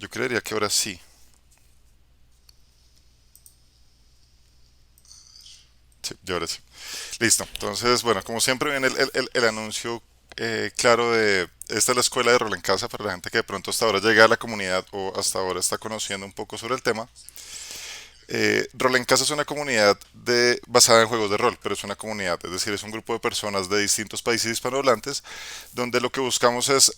Yo creería que ahora sí. Sí, yo ahora sí. Listo. Entonces, bueno, como siempre viene el anuncio claro de esta es la escuela de rol en casa para la gente que de pronto hasta ahora llega a la comunidad o hasta ahora está conociendo un poco sobre el tema. Rol en Casa es una comunidad basada en juegos de rol, pero es una comunidad, es decir, es un grupo de personas de distintos países hispanohablantes, donde lo que buscamos es,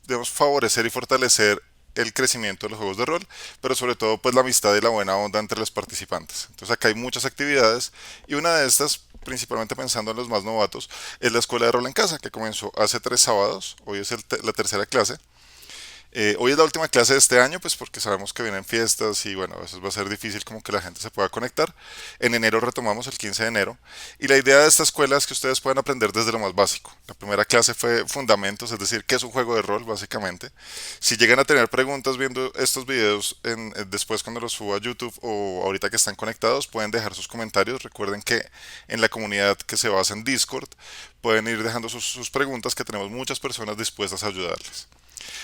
digamos, favorecer y fortalecer el crecimiento de los juegos de rol, pero sobre todo pues la amistad y la buena onda entre los participantes. Entonces acá hay muchas actividades y una de estas, principalmente pensando en los más novatos, es la escuela de rol en casa, que comenzó hace 3 sábados, hoy es la tercera clase. Hoy es la última clase de este año, pues porque sabemos que vienen fiestas y bueno, a veces va a ser difícil como que la gente se pueda conectar. En enero retomamos el 15 de enero y la idea de esta escuela es que ustedes puedan aprender desde lo más básico. La primera clase fue fundamentos, es decir, qué es un juego de rol básicamente. Si llegan a tener preguntas viendo estos videos después cuando los suba a YouTube o ahorita que están conectados, pueden dejar sus comentarios. Recuerden que en la comunidad que se basa en Discord pueden ir dejando sus preguntas que tenemos muchas personas dispuestas a ayudarles.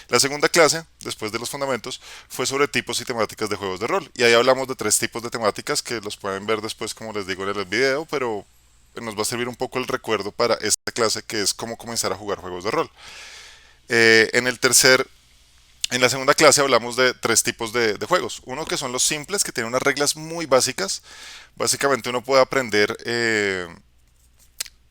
La segunda clase, después de los fundamentos, fue sobre tipos y temáticas de juegos de rol. Y ahí hablamos de 3 tipos de temáticas que los pueden ver después, como les digo en el video, pero nos va a servir un poco el recuerdo para esta clase que es cómo comenzar a jugar juegos de rol. En el tercer en la segunda clase hablamos de 3 tipos de juegos. Uno que son los simples, que tienen unas reglas muy básicas. Básicamente uno puede aprender,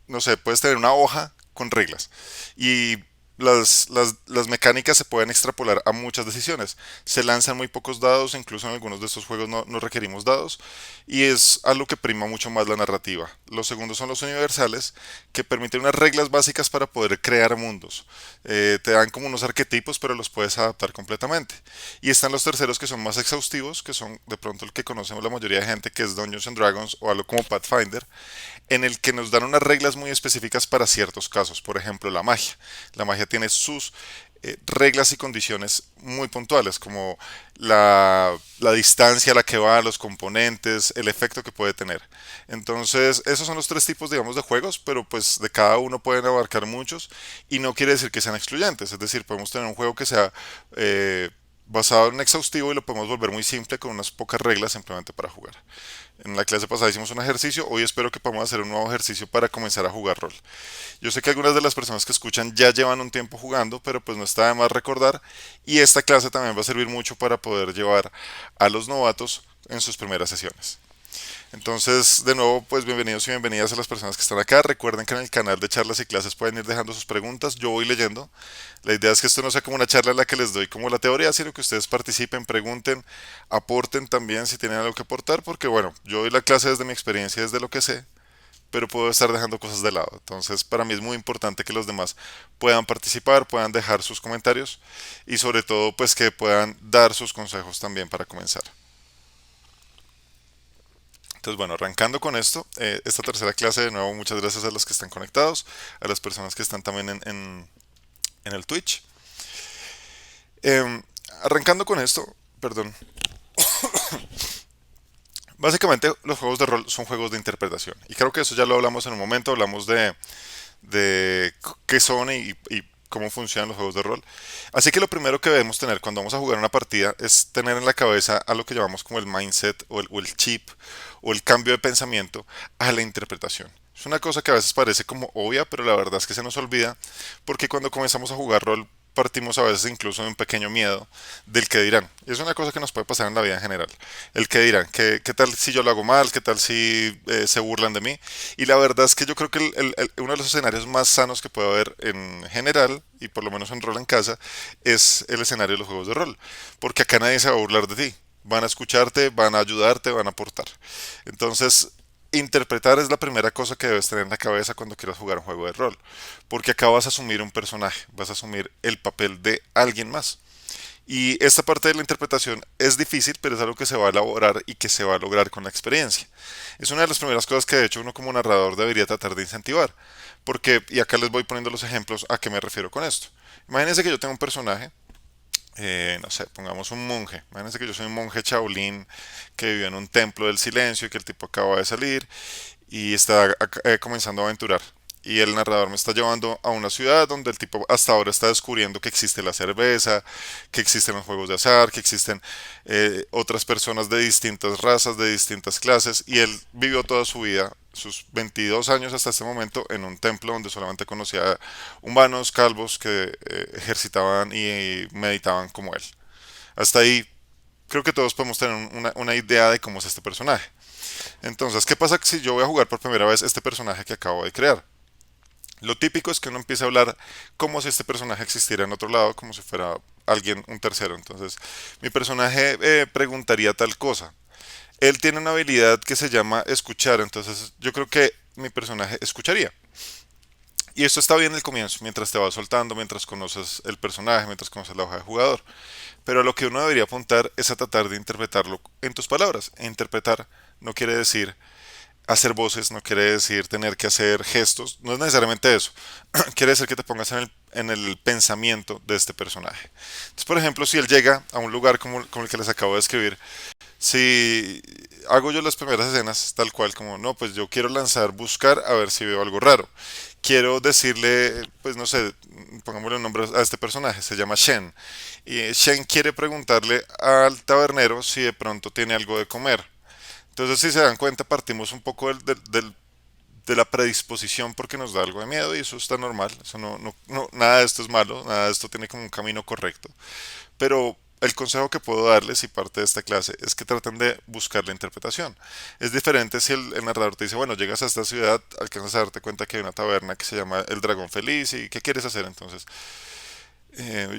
no sé, puedes tener una hoja con reglas y las mecánicas se pueden extrapolar a muchas decisiones. Se lanzan muy pocos dados, incluso en algunos de estos juegos no requerimos dados, y es algo que prima mucho más la narrativa. Los segundos son los universales, que permiten unas reglas básicas para poder crear mundos. Te dan como unos arquetipos, pero los puedes adaptar completamente. Y están los terceros que son más exhaustivos, que son de pronto el que conocemos la mayoría de gente, que es Dungeons and Dragons o algo como Pathfinder, en el que nos dan unas reglas muy específicas para ciertos casos. Por ejemplo, la magia. La magia tiene sus reglas y condiciones muy puntuales, como la distancia a la que va, los componentes, el efecto que puede tener. Entonces, esos son los 3 tipos, digamos, de juegos, pero pues de cada uno pueden abarcar muchos y no quiere decir que sean excluyentes. Es decir, podemos tener un juego que sea basado en exhaustivo y lo podemos volver muy simple con unas pocas reglas simplemente para jugar. En la clase pasada hicimos un ejercicio, hoy espero que podamos hacer un nuevo ejercicio para comenzar a jugar rol. Yo sé que algunas de las personas que escuchan ya llevan un tiempo jugando, pero pues no está de más recordar y esta clase también va a servir mucho para poder llevar a los novatos en sus primeras sesiones. Entonces, de nuevo, pues bienvenidos y bienvenidas a las personas que están acá. Recuerden que en el canal de charlas y clases pueden ir dejando sus preguntas. Yo voy leyendo. La idea es que esto no sea como una charla en la que les doy como la teoría, sino que ustedes participen, pregunten, aporten también si tienen algo que aportar, porque bueno, yo doy la clase desde mi experiencia, desde lo que sé, pero puedo estar dejando cosas de lado. Entonces, para mí es muy importante que los demás puedan participar, puedan dejar sus comentarios y sobre todo, pues que puedan dar sus consejos también para comenzar. Entonces, bueno, arrancando con esto, esta tercera clase, de nuevo, muchas gracias a los que están conectados, a las personas que están también en el Twitch. Eh, Arrancando con esto, perdón, básicamente los juegos de rol son juegos de interpretación. Y creo que eso ya lo hablamos en un momento, hablamos de qué son y cómo funcionan los juegos de rol. Así que lo primero que debemos tener cuando vamos a jugar una partida es tener en la cabeza a lo que llamamos como el mindset o el chip o el cambio de pensamiento a la interpretación. Es una cosa que a veces parece como obvia, pero la verdad es que se nos olvida porque cuando comenzamos a jugar rol partimos a veces incluso de un pequeño miedo del que dirán. Y es una cosa que nos puede pasar en la vida en general. El que dirán, ¿qué tal si yo lo hago mal? ¿Qué tal si se burlan de mí? Y la verdad es que yo creo que uno de los escenarios más sanos que puede haber en general, y por lo menos en rol en casa, es el escenario de los juegos de rol. Porque acá nadie se va a burlar de ti. Van a escucharte, van a ayudarte, van a aportar. Entonces, interpretar es la primera cosa que debes tener en la cabeza cuando quieras jugar un juego de rol. Porque acá vas a asumir un personaje, vas a asumir el papel de alguien más. Y esta parte de la interpretación es difícil, pero es algo que se va a elaborar y que se va a lograr con la experiencia. Es una de las primeras cosas que de hecho uno como narrador debería tratar de incentivar. Porque, y acá les voy poniendo los ejemplos a qué me refiero con esto. Imagínense que yo tengo un personaje, no sé, pongamos un monje. Imagínense que yo soy un monje Shaolin que vive en un templo del silencio y que el tipo acaba de salir y está comenzando a aventurar. y el narrador me está llevando a una ciudad donde el tipo hasta ahora está descubriendo que existe la cerveza, que existen los juegos de azar, que existen otras personas de distintas razas, de distintas clases, y él vivió toda su vida, sus 22 años hasta este momento, en un templo donde solamente conocía humanos calvos que ejercitaban y meditaban como él. Hasta ahí creo que todos podemos tener una idea de cómo es este personaje. Entonces, ¿qué pasa si yo voy a jugar por primera vez este personaje que acabo de crear? Lo típico es que uno empiece a hablar como si este personaje existiera en otro lado, como si fuera alguien, un tercero. Entonces, mi personaje preguntaría tal cosa. Él tiene una habilidad que se llama escuchar, entonces yo creo que mi personaje escucharía. Y esto está bien al comienzo, mientras te vas soltando, mientras conoces el personaje, mientras conoces la hoja de jugador. Pero lo que uno debería apuntar es a tratar de interpretarlo en tus palabras. E interpretar no quiere decir hacer voces, no quiere decir tener que hacer gestos, no es necesariamente eso. Quiere decir que te pongas en el pensamiento de este personaje. Entonces, por ejemplo, si él llega a un lugar como el que les acabo de escribir, si hago yo las primeras escenas tal cual como, no, pues yo quiero lanzar buscar a ver si veo algo raro. Quiero decirle, pues no sé, pongámosle un nombre a este personaje, se llama Shen. Y Shen quiere preguntarle al tabernero si de pronto tiene algo de comer. Entonces, si se dan cuenta, partimos un poco de la predisposición porque nos da algo de miedo y eso está normal. Eso nada de esto es malo, nada de esto tiene como un camino correcto. Pero el consejo que puedo darles y parte de esta clase es que traten de buscar la interpretación. Es diferente si el narrador te dice, bueno, llegas a esta ciudad, alcanzas a darte cuenta que hay una taberna que se llama El Dragón Feliz y ¿qué quieres hacer entonces?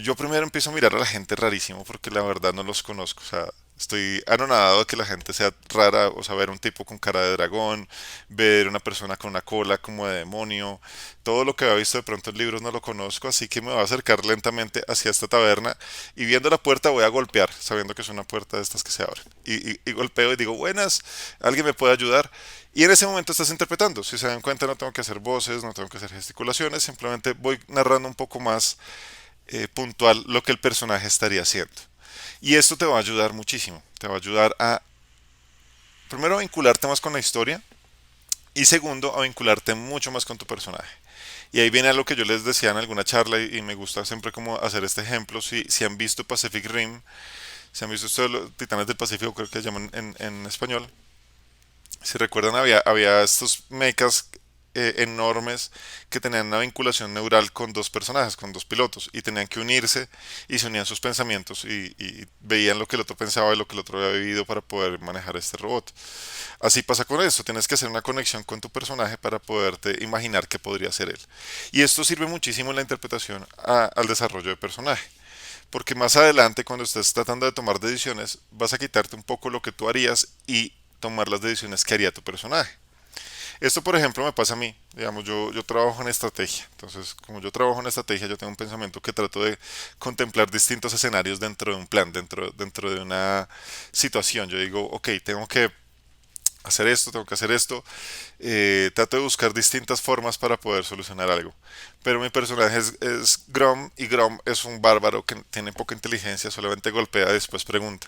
Yo primero empiezo a mirar a la gente rarísimo porque la verdad no los conozco. O sea, estoy anonadado de que la gente sea rara. O sea, ver un tipo con cara de dragón, ver una persona con una cola como de demonio. Todo lo que había visto de pronto en libros no lo conozco, así que me voy a acercar lentamente hacia esta taberna y viendo la puerta voy a golpear, sabiendo que es una puerta de estas que se abren. Y golpeo y digo, buenas, ¿alguien me puede ayudar? Y en ese momento estás interpretando. Si se dan cuenta, no tengo que hacer voces, no tengo que hacer gesticulaciones, simplemente voy narrando un poco más puntual lo que el personaje estaría haciendo. Y esto te va a ayudar muchísimo. Te va a ayudar a, primero, a vincularte más con la historia y segundo, a vincularte mucho más con tu personaje. Y ahí viene algo que yo les decía en alguna charla y me gusta siempre como hacer este ejemplo. Si han visto Pacific Rim, si han visto ustedes los Titanes del Pacífico, creo que se llaman en español. Si recuerdan, había estos mechas enormes que tenían una vinculación neural con dos personajes, con dos pilotos, y tenían que unirse y se unían sus pensamientos y veían lo que el otro pensaba y lo que el otro había vivido para poder manejar este robot. Así pasa con esto, tienes que hacer una conexión con tu personaje para poderte imaginar qué podría ser él. Y esto sirve muchísimo en la interpretación al desarrollo de personaje. Porque más adelante, cuando estés tratando de tomar decisiones, vas a quitarte un poco lo que tú harías y tomar las decisiones que haría tu personaje. Esto, por ejemplo, me pasa a mí. Digamos, yo trabajo en estrategia. Entonces, como yo trabajo en estrategia, yo tengo un pensamiento que trato de contemplar distintos escenarios dentro de un plan, dentro de una situación. Yo digo, ok, tengo que hacer esto, tengo que hacer esto. Trato de buscar distintas formas para poder solucionar algo. Pero mi personaje es Grom y Grom es un bárbaro que tiene poca inteligencia, solamente golpea y después pregunta.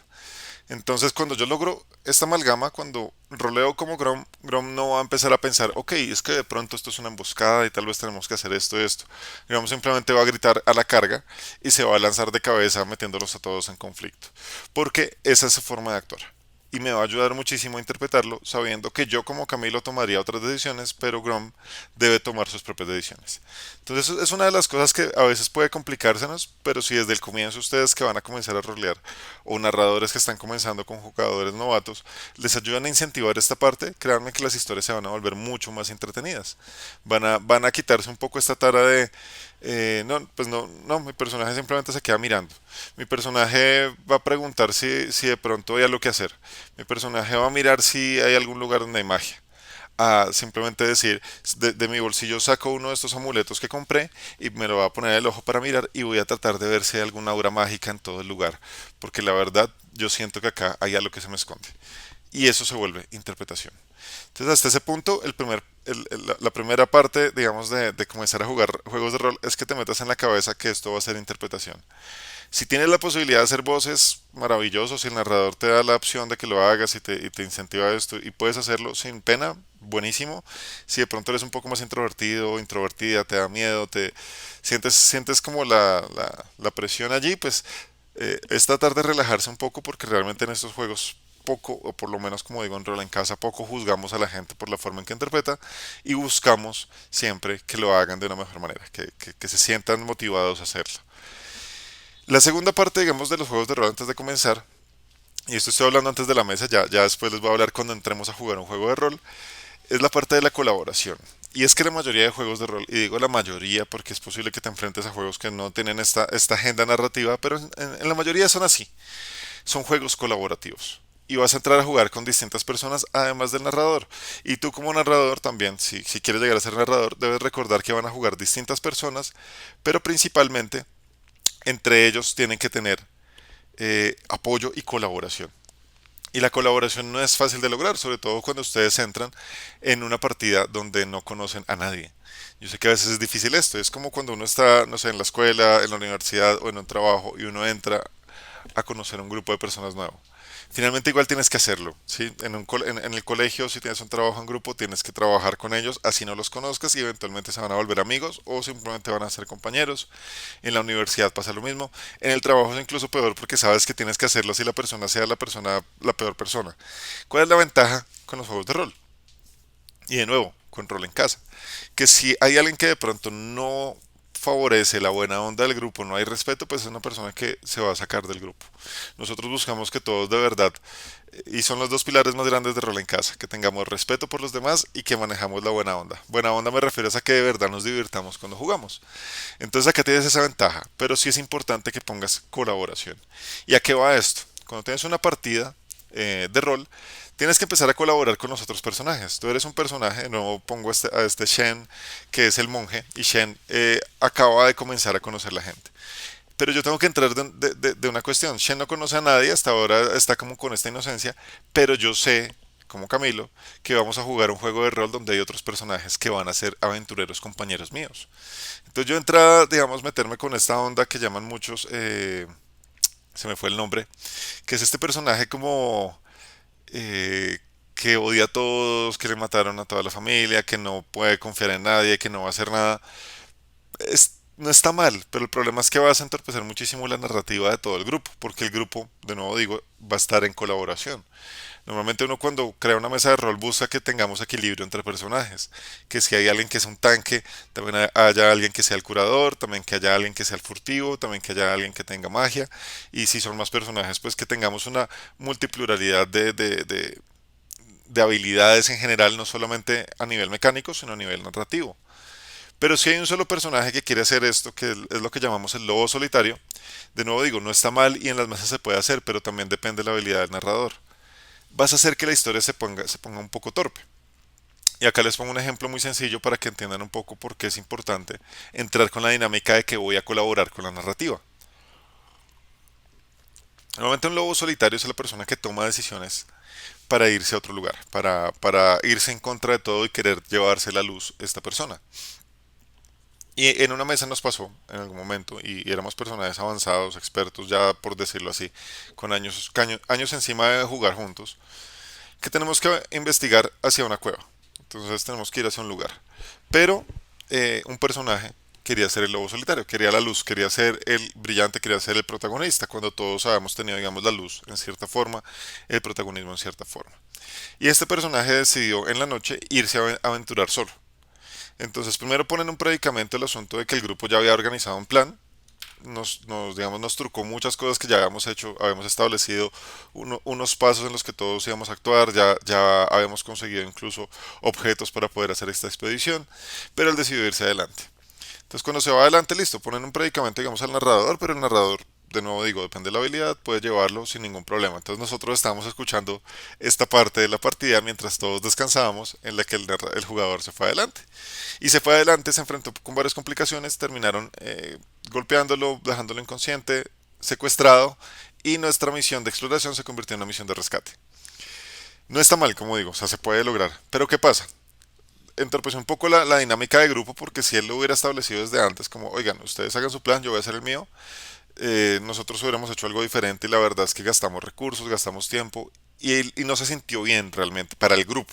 Entonces, cuando yo logro esta amalgama, cuando roleo como Grom, Grom no va a empezar a pensar, ok, es que de pronto esto es una emboscada y tal vez tenemos que hacer esto y esto. Grom simplemente va a gritar a la carga y se va a lanzar de cabeza metiéndolos a todos en conflicto. Porque esa es su forma de actuar. Y me va a ayudar muchísimo a interpretarlo sabiendo que yo como Camilo tomaría otras decisiones, pero Grom debe tomar sus propias decisiones. Entonces es una de las cosas que a veces puede complicársenos, pero si desde el comienzo ustedes que van a comenzar a rolear o narradores que están comenzando con jugadores novatos les ayudan a incentivar esta parte, créanme que las historias se van a volver mucho más entretenidas. Van a quitarse un poco esta tara de, no, pues no, mi personaje simplemente se queda mirando. Mi personaje va a preguntar si de pronto hay algo que hacer. Mi personaje va a mirar si hay algún lugar donde hay magia. A simplemente decir, de mi bolsillo saco uno de estos amuletos que compré y me lo voy a poner en el ojo para mirar y voy a tratar de ver si hay alguna aura mágica en todo el lugar. Porque la verdad, yo siento que acá hay algo que se me esconde. Y eso se vuelve interpretación. Entonces, hasta ese punto, la primera parte, digamos, de comenzar a jugar juegos de rol es que te metas en la cabeza que esto va a ser interpretación. Si tienes la posibilidad de hacer voces, maravilloso. Si el narrador te da la opción de que lo hagas y te incentiva esto y puedes hacerlo sin pena, buenísimo. Si de pronto eres un poco más introvertido, introvertida, te da miedo, te sientes como la presión allí, pues es tratar de relajarse un poco porque realmente en estos juegos poco, o por lo menos como digo en Rol en Casa, poco juzgamos a la gente por la forma en que interpreta y buscamos siempre que lo hagan de una mejor manera, que se sientan motivados a hacerlo. La segunda parte, digamos, de los juegos de rol antes de comenzar, y esto estoy hablando antes de la mesa, ya después les voy a hablar cuando entremos a jugar un juego de rol, es la parte de la colaboración. Y es que la mayoría de juegos de rol, y digo la mayoría porque es posible que te enfrentes a juegos que no tienen esta agenda narrativa, pero en la mayoría son así, son juegos colaborativos. Y vas a entrar a jugar con distintas personas además del narrador. Y tú como narrador también, si quieres llegar a ser narrador, debes recordar que van a jugar distintas personas, pero principalmente entre ellos tienen que tener apoyo y colaboración. Y la colaboración no es fácil de lograr, sobre todo cuando ustedes entran en una partida donde no conocen a nadie. Yo sé que a veces es difícil esto, es como cuando uno está, no sé, en la escuela, en la universidad o en un trabajo y uno entra a conocer un grupo de personas nuevo. Finalmente igual tienes que hacerlo, ¿sí? En el colegio, si tienes un trabajo en grupo, tienes que trabajar con ellos, así no los conozcas y eventualmente se van a volver amigos o simplemente van a ser compañeros. En la universidad pasa lo mismo. En el trabajo es incluso peor porque sabes que tienes que hacerlo si la persona sea la peor persona. ¿Cuál es la ventaja con los juegos de rol? Y de nuevo, con rol en casa. Que si hay alguien que de pronto no favorece la buena onda del grupo, no hay respeto, pues es una persona que se va a sacar del grupo. Nosotros buscamos que todos de verdad, y son los dos pilares más grandes de rol en casa, que tengamos respeto por los demás y que manejamos la buena onda. Buena onda me refiero a que de verdad nos divirtamos cuando jugamos. Entonces acá tienes esa ventaja, pero sí es importante que pongas colaboración. ¿Y a qué va esto? Cuando tienes una partida de rol, tienes que empezar a colaborar con los otros personajes. Tú eres un personaje, de nuevo pongo a este Shen, que es el monje, y Shen acaba de comenzar a conocer la gente. Pero yo tengo que entrar de una cuestión. Shen no conoce a nadie, hasta ahora está como con esta inocencia, pero yo sé, como Camilo, que vamos a jugar un juego de rol donde hay otros personajes que van a ser aventureros compañeros míos. Entonces yo entraba, digamos, meterme con esta onda que llaman muchos, se me fue el nombre, que es este personaje como eh, que odia a todos, que le mataron a toda la familia, que no puede confiar en nadie, que no va a hacer nada. No está mal, pero el problema es que vas a entorpecer muchísimo la narrativa de todo el grupo, porque el grupo, de nuevo digo, va a estar en colaboración. Normalmente uno cuando crea una mesa de rol busca que tengamos equilibrio entre personajes, que si hay alguien que es un tanque, también haya alguien que sea el curador, también que haya alguien que sea el furtivo, también que haya alguien que tenga magia, y si son más personajes, pues que tengamos una multipluralidad de habilidades en general, no solamente a nivel mecánico, sino a nivel narrativo. Pero si hay un solo personaje que quiere hacer esto, que es lo que llamamos el lobo solitario, de nuevo digo, no está mal y en las mesas se puede hacer, pero también depende de la habilidad del narrador. Vas a hacer que la historia se ponga un poco torpe. Y acá les pongo un ejemplo muy sencillo para que entiendan un poco por qué es importante entrar con la dinámica de que voy a colaborar con la narrativa. Normalmente un lobo solitario es la persona que toma decisiones para irse a otro lugar, para irse en contra de todo y querer llevarse la luz esta persona. Y en una mesa nos pasó en algún momento y éramos personajes avanzados, expertos ya por decirlo así, con años encima de jugar juntos, que tenemos que investigar hacia una cueva. Entonces tenemos que ir hacia un lugar. Pero un personaje quería ser el lobo solitario, quería la luz, quería ser el brillante, quería ser el protagonista, cuando todos habíamos tenido, digamos, la luz en cierta forma, el protagonismo en cierta forma. Y este personaje decidió en la noche irse a aventurar solo. Entonces primero ponen un predicamento el asunto de que el grupo ya había organizado un plan, digamos, nos trucó muchas cosas que ya habíamos hecho, habíamos establecido unos pasos en los que todos íbamos a actuar, ya habíamos conseguido incluso objetos para poder hacer esta expedición, pero él decidió irse adelante. Entonces cuando se va adelante, listo, ponen un predicamento, digamos, al narrador, pero el narrador, de nuevo digo, depende de la habilidad, puede llevarlo sin ningún problema. Entonces nosotros estábamos escuchando esta parte de la partida mientras todos descansábamos, en la que el jugador se fue adelante. Y se fue adelante, se enfrentó con varias complicaciones, terminaron golpeándolo, dejándolo inconsciente, secuestrado, y nuestra misión de exploración se convirtió en una misión de rescate. No está mal, como digo, o sea, se puede lograr. Pero ¿qué pasa? Entorpeció un poco la dinámica de grupo porque si él lo hubiera establecido desde antes, como, oigan, ustedes hagan su plan, yo voy a hacer el mío, nosotros hubiéramos hecho algo diferente y la verdad es que gastamos recursos, gastamos tiempo y no se sintió bien realmente para el grupo.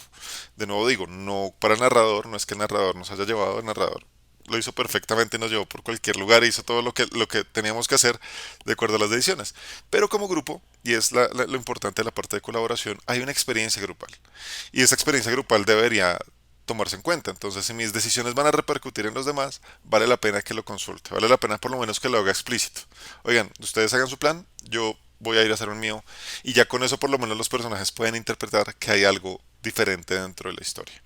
De nuevo digo, no para el narrador, no es que el narrador nos haya llevado, el narrador lo hizo perfectamente, nos llevó por cualquier lugar e hizo todo lo que teníamos que hacer de acuerdo a las decisiones. Pero como grupo, y es lo importante de la parte de colaboración, hay una experiencia grupal. Y esa experiencia grupal debería tomarse en cuenta. Entonces, si mis decisiones van a repercutir en los demás, vale la pena que lo consulte. Vale la pena por lo menos que lo haga explícito. Oigan, ustedes hagan su plan, yo voy a ir a hacer un mío. Y ya con eso por lo menos los personajes pueden interpretar que hay algo diferente dentro de la historia.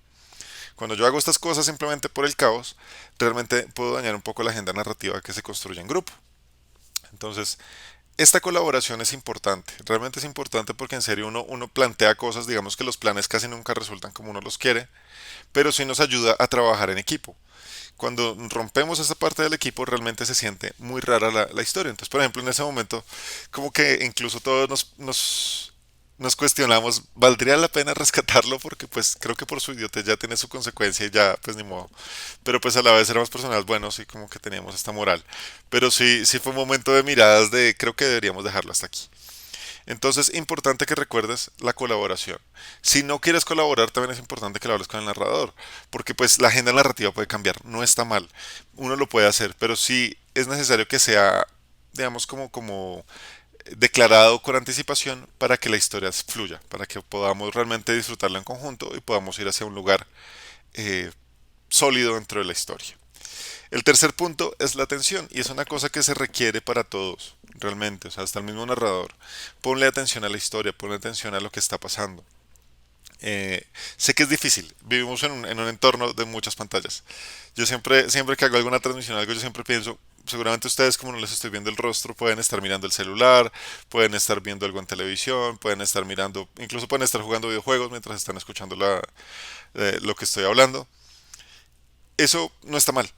Cuando yo hago estas cosas simplemente por el caos, realmente puedo dañar un poco la agenda narrativa que se construye en grupo. Entonces, esta colaboración es importante, realmente es importante porque en serio uno plantea cosas, digamos que los planes casi nunca resultan como uno los quiere, pero sí nos ayuda a trabajar en equipo. Cuando rompemos esa parte del equipo realmente se siente muy rara la historia. Entonces, por ejemplo, en ese momento, como que incluso todos nos cuestionamos, ¿valdría la pena rescatarlo? Porque pues creo que por su idiotez ya tiene su consecuencia y ya, pues ni modo. Pero pues a la vez éramos personas buenos y como que teníamos esta moral. Pero sí, sí fue un momento de miradas de creo que deberíamos dejarlo hasta aquí. Entonces, importante que recuerdes la colaboración. Si no quieres colaborar, también es importante que lo hables con el narrador, porque pues la agenda narrativa puede cambiar, no está mal, uno lo puede hacer, pero sí es necesario que sea, digamos, como declarado con anticipación para que la historia fluya, para que podamos realmente disfrutarla en conjunto y podamos ir hacia un lugar eh, sólido dentro de la historia. El tercer punto es la atención y es una cosa que se requiere para todos, realmente, o sea, hasta el mismo narrador. Ponle atención a la historia, ponle atención a lo que está pasando. Sé que es difícil, vivimos en un entorno de muchas pantallas. Yo siempre que hago alguna transmisión, algo, yo siempre pienso, seguramente ustedes como no les estoy viendo el rostro, pueden estar mirando el celular, pueden estar viendo algo en televisión, pueden estar mirando, incluso pueden estar jugando videojuegos mientras están escuchando lo que estoy hablando. Eso no está mal.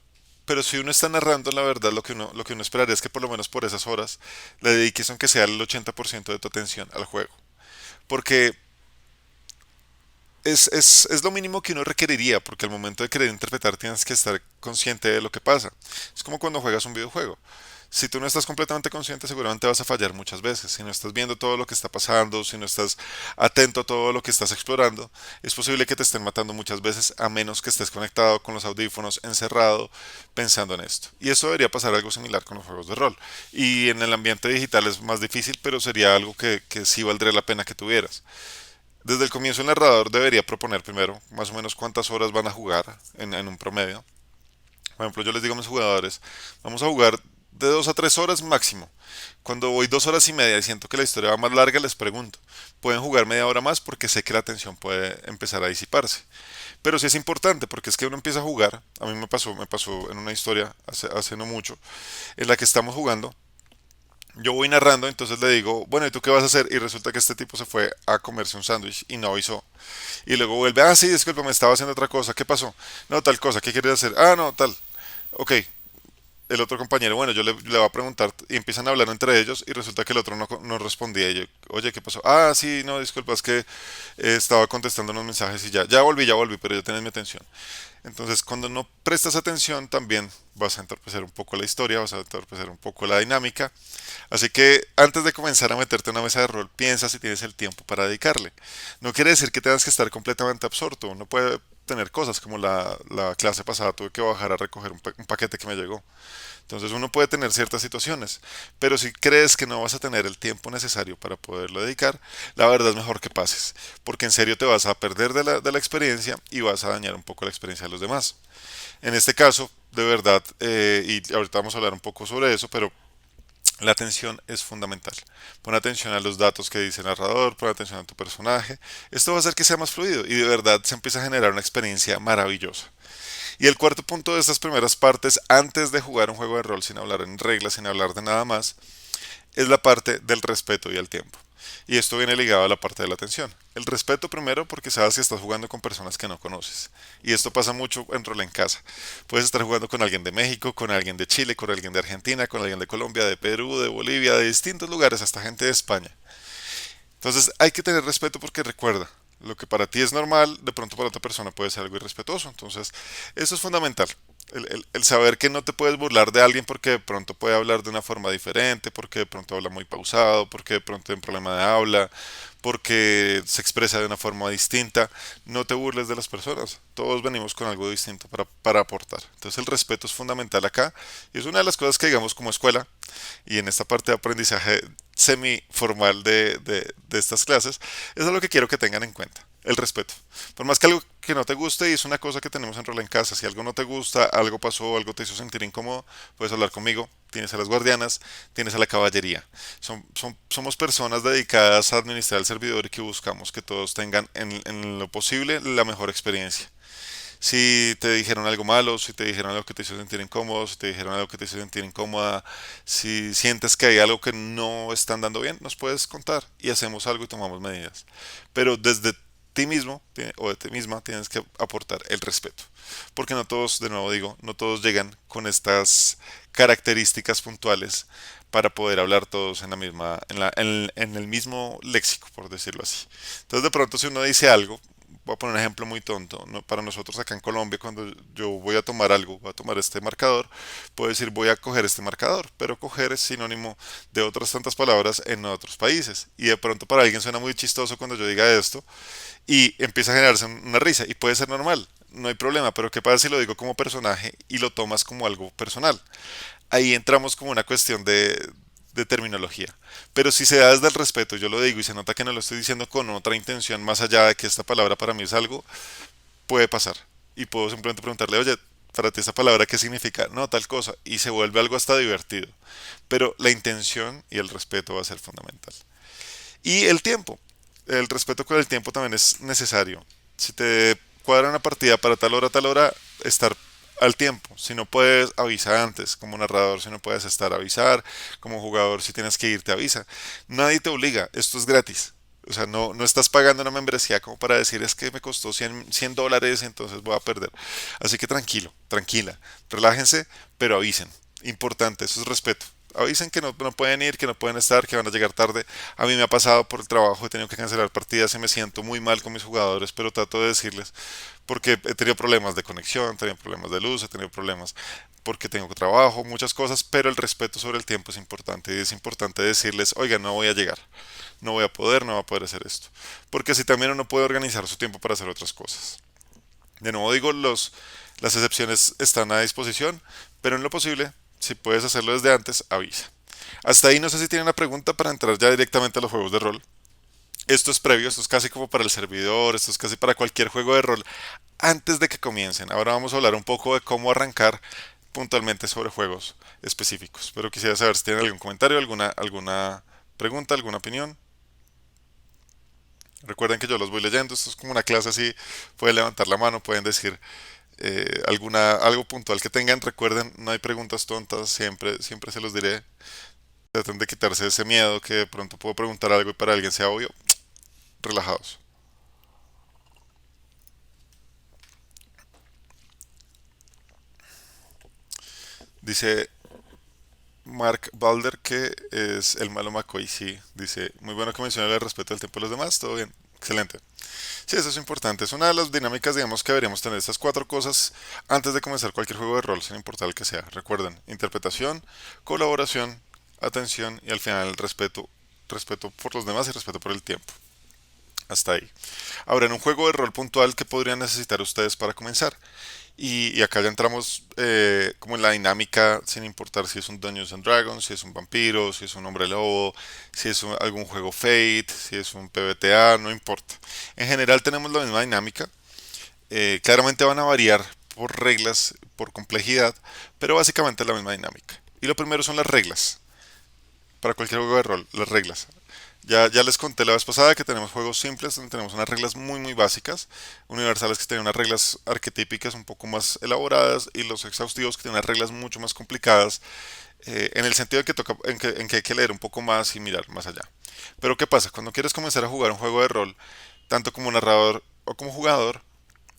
Pero si uno está narrando la verdad, lo que uno esperaría es que por lo menos por esas horas le dediques aunque sea el 80% de tu atención al juego. Porque es lo mínimo que uno requeriría, porque al momento de querer interpretar tienes que estar consciente de lo que pasa. Es como cuando juegas un videojuego. Si tú no estás completamente consciente, seguramente vas a fallar muchas veces. Si no estás viendo todo lo que está pasando, si no estás atento a todo lo que estás explorando, es posible que te estén matando muchas veces a menos que estés conectado con los audífonos, encerrado, pensando en esto. Y eso debería pasar algo similar con los juegos de rol. Y en el ambiente digital es más difícil, pero sería algo que sí valdría la pena que tuvieras. Desde el comienzo el narrador debería proponer primero más o menos cuántas horas van a jugar en un promedio. Por ejemplo, yo les digo a mis jugadores, vamos a jugar de 2 a 3 horas máximo. Cuando voy 2 horas y media y siento que la historia va más larga, les pregunto, ¿pueden jugar media hora más? Porque sé que la atención puede empezar a disiparse. Pero sí es importante porque es que uno empieza a jugar. A mí me pasó en una historia hace no mucho, en la que estamos jugando. Yo voy narrando, entonces le digo, bueno, ¿y tú qué vas a hacer? Y resulta que este tipo se fue a comerse un sándwich y no avisó. Y luego vuelve, ah, sí, disculpa, me estaba haciendo otra cosa, ¿qué pasó? No, tal cosa, ¿qué quieres hacer? Ah, no, tal. Ok, el otro compañero, bueno, le voy a preguntar y empiezan a hablar entre ellos y resulta que el otro no respondía. Y yo, oye, ¿qué pasó? Ah, sí, no, disculpa, es que estaba contestando unos mensajes y ya volví, pero ya tenés mi atención. Entonces, cuando no prestas atención, también vas a entorpecer un poco la historia, vas a entorpecer un poco la dinámica. Así que antes de comenzar a meterte en una mesa de rol, piensa si tienes el tiempo para dedicarle. No quiere decir que tengas que estar completamente absorto. Uno puede tener cosas como la clase pasada, tuve que bajar a recoger un paquete que me llegó. Entonces uno puede tener ciertas situaciones, pero si crees que no vas a tener el tiempo necesario para poderlo dedicar, la verdad es mejor que pases, porque en serio te vas a perder de la experiencia y vas a dañar un poco la experiencia de los demás. En este caso, de verdad, y ahorita vamos a hablar un poco sobre eso, pero la atención es fundamental. Pon atención a los datos que dice el narrador, pon atención a tu personaje. Esto va a hacer que sea más fluido y de verdad se empieza a generar una experiencia maravillosa. Y el cuarto punto de estas primeras partes, antes de jugar un juego de rol sin hablar en reglas, sin hablar de nada más, es la parte del respeto y el tiempo. Y esto viene ligado a la parte de la atención. El respeto primero porque sabes que estás jugando con personas que no conoces. Y esto pasa mucho en rol en casa. Puedes estar jugando con alguien de México, con alguien de Chile, con alguien de Argentina, con alguien de Colombia, de Perú, de Bolivia, de distintos lugares, hasta gente de España. Entonces hay que tener respeto porque recuerda, lo que para ti es normal, de pronto para otra persona puede ser algo irrespetuoso. Entonces, eso es fundamental. El saber que no te puedes burlar de alguien porque de pronto puede hablar de una forma diferente, porque de pronto habla muy pausado, porque de pronto tiene un problema de habla, porque se expresa de una forma distinta. No te burles de las personas. Todos venimos con algo distinto para aportar. Entonces el respeto es fundamental acá y es una de las cosas que digamos como escuela y en esta parte de aprendizaje semi formal de estas clases, eso es lo que quiero que tengan en cuenta. El respeto. Por más que algo que no te guste, y es una cosa que tenemos en Rol en Casa, si algo no te gusta, algo pasó, algo te hizo sentir incómodo, puedes hablar conmigo. Tienes a las guardianas, tienes a la caballería. Somos personas dedicadas a administrar el servidor y que buscamos que todos tengan en lo posible la mejor experiencia. Si te dijeron algo malo, si te dijeron algo que te hizo sentir incómodo, si te dijeron algo que te hizo sentir incómoda, si sientes que hay algo que no están dando bien, nos puedes contar y hacemos algo y tomamos medidas. Pero desde ti mismo o de ti misma tienes que aportar el respeto. Porque no todos, de nuevo digo, no todos llegan con estas características puntuales para poder hablar todos en la misma, en el mismo léxico, por decirlo así. Entonces de pronto si uno dice algo, voy a poner un ejemplo muy tonto, ¿no? Para nosotros acá en Colombia, cuando yo voy a tomar algo, voy a tomar este marcador, puedo decir voy a coger este marcador, pero coger es sinónimo de otras tantas palabras en otros países. Y de pronto para alguien suena muy chistoso cuando yo diga esto y empieza a generarse una risa y puede ser normal, no hay problema, pero ¿qué pasa si lo digo como personaje y lo tomas como algo personal? Ahí entramos como una cuestión de terminología. Pero si se da desde el respeto, yo lo digo y se nota que no lo estoy diciendo con otra intención más allá de que esta palabra para mí es algo, puede pasar. Y puedo simplemente preguntarle, oye, para ti esta palabra qué significa, no, tal cosa, y se vuelve algo hasta divertido. Pero la intención y el respeto va a ser fundamental. Y el tiempo. El respeto con el tiempo también es necesario. Si te cuadra una partida para tal hora, estar al tiempo. Si no puedes, avisa antes. Como narrador, si no puedes estar, avisar. Como jugador, si tienes que irte, avisa. Nadie te obliga. Esto es gratis. O sea, no estás pagando una membresía como para decir es que me costó cien dólares, entonces voy a perder. Así que tranquilo, tranquila, relájense, pero avisen. Importante, eso es respeto. Avisen que no pueden ir, que no pueden estar, que van a llegar tarde. A mí me ha pasado por el trabajo, he tenido que cancelar partidas y me siento muy mal con mis jugadores, pero trato de decirles porque he tenido problemas de conexión, he tenido problemas de luz, he tenido problemas porque tengo trabajo, muchas cosas, pero el respeto sobre el tiempo es importante y es importante decirles, oiga, no voy a llegar, no voy a poder, no voy a poder hacer esto, porque así también uno puede organizar su tiempo para hacer otras cosas. De nuevo digo, las excepciones están a disposición, pero en lo posible, si puedes hacerlo desde antes, avisa. Hasta ahí no sé si tienen una pregunta para entrar ya directamente a los juegos de rol. Esto es previo, esto es casi como para el servidor, esto es casi para cualquier juego de rol antes de que comiencen. Ahora vamos a hablar un poco de cómo arrancar puntualmente sobre juegos específicos. Pero quisiera saber si tienen algún comentario, alguna pregunta, alguna opinión. Recuerden que yo los voy leyendo, esto es como una clase así, pueden levantar la mano, pueden decir algo puntual que tengan. Recuerden, no hay preguntas tontas, siempre se los diré. Traten de quitarse ese miedo que de pronto puedo preguntar algo y para alguien sea obvio. Relajados. Dice Mark Balder que es el malo McCoy, sí. Dice, muy bueno que mencione el respeto al tiempo de los demás, todo bien. Excelente. Sí, eso es importante. Es una de las dinámicas, digamos, que deberíamos tener estas cuatro cosas antes de comenzar cualquier juego de rol, sin importar el que sea. Recuerden, interpretación, colaboración, atención y al final el respeto. Respeto por los demás y respeto por el tiempo. Hasta ahí. Ahora, en un juego de rol puntual, ¿qué podrían necesitar ustedes para comenzar? Y acá ya entramos como en la dinámica, sin importar si es un Dungeons and Dragons, si es un vampiro, si es un hombre lobo, si es algún juego Fate, si es un PBTA, no importa. En general tenemos la misma dinámica. Claramente van a variar por reglas, por complejidad, pero básicamente es la misma dinámica. Y lo primero son las reglas. Para cualquier juego de rol, las reglas. Ya les conté la vez pasada que tenemos juegos simples donde tenemos unas reglas muy básicas, universales que tienen unas reglas arquetípicas un poco más elaboradas y los exhaustivos que tienen unas reglas mucho más complicadas en el sentido de que toca, en que hay que leer un poco más y mirar más allá. Pero ¿qué pasa? Cuando quieres comenzar a jugar un juego de rol, tanto como narrador o como jugador,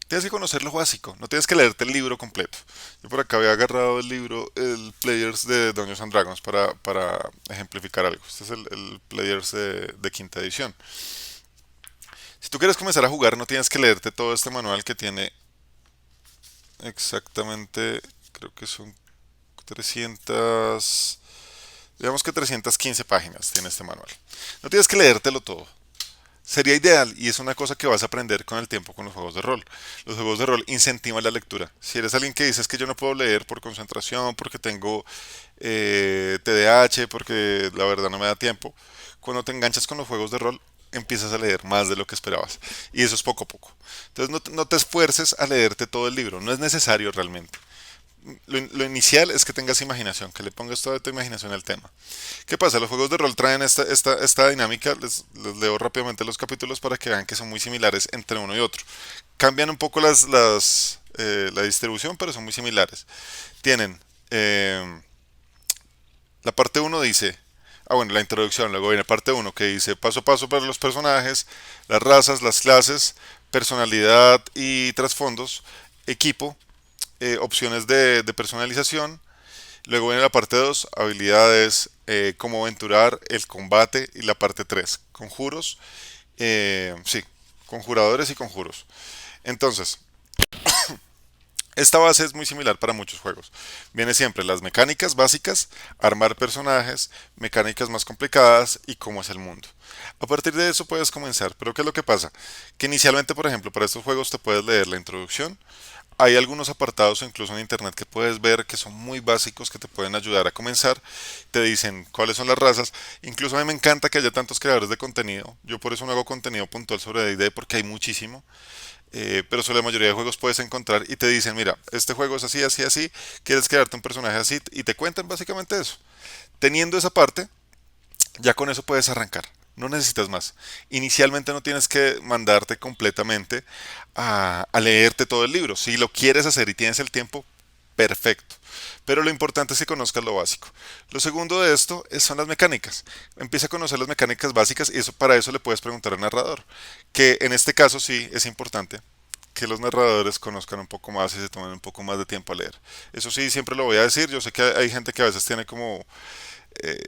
tienes que conocer lo básico, no tienes que leerte el libro completo. Yo por acá había agarrado el libro, el Players de Dungeons and Dragons para ejemplificar algo. Este es el Players de quinta edición. Si tú quieres comenzar a jugar, no tienes que leerte todo este manual que tiene exactamente, creo que son 300, digamos que 315 páginas tiene este manual. No tienes que leértelo todo. sería ideal y es una cosa que vas a aprender con el tiempo con los juegos de rol. Los juegos de rol incentivan la lectura. Si eres alguien que dices que yo no puedo leer por concentración, porque tengo TDAH, porque la verdad no me da tiempo, cuando te enganchas con los juegos de rol, empiezas a leer más de lo que esperabas. Y eso es poco a poco. Entonces no te esfuerces a leerte todo el libro, no es necesario realmente. Lo inicial es que tengas imaginación, que le pongas toda tu imaginación al tema. ¿Qué pasa? Los juegos de rol traen esta dinámica, les leo rápidamente los capítulos para que vean que son muy similares entre uno y otro. Cambian un poco la distribución, pero son muy similares. Tienen, la parte uno dice, bueno, la introducción, luego viene parte uno que dice paso a paso para los personajes, las razas, las clases, personalidad y trasfondos, equipo, opciones de personalización. Luego viene la parte 2 habilidades, cómo aventurar, el combate y la parte 3 conjuros, sí, conjuradores y conjuros. Entonces, esta base es muy similar para muchos juegos. Viene siempre las mecánicas básicas, armar personajes, mecánicas más complicadas y cómo es el mundo. A partir de eso puedes comenzar, pero ¿qué es lo que pasa? Que inicialmente, por ejemplo, para estos juegos te puedes leer la introducción. Hay algunos apartados incluso en internet que puedes ver que son muy básicos que te pueden ayudar a comenzar. Te dicen cuáles son las razas. Incluso a mí me encanta que haya tantos creadores de contenido. Yo por eso no hago contenido puntual sobre D&D porque hay muchísimo. Pero sobre la mayoría de juegos puedes encontrar y te dicen, mira, este juego es así, así, así. Quieres crearte un personaje así y te cuentan básicamente eso. Teniendo esa parte, ya con eso puedes arrancar. No necesitas más. Inicialmente no tienes que mandarte completamente a leerte todo el libro. Si lo quieres hacer y tienes el tiempo, perfecto. Pero lo importante es que conozcas lo básico. Lo segundo de esto son las mecánicas. Empieza a conocer las mecánicas básicas y eso para eso le puedes preguntar al narrador. Que en este caso sí es importante que los narradores conozcan un poco más y se tomen un poco más de tiempo a leer. Eso sí, siempre lo voy a decir. Yo sé que hay gente que a veces tiene como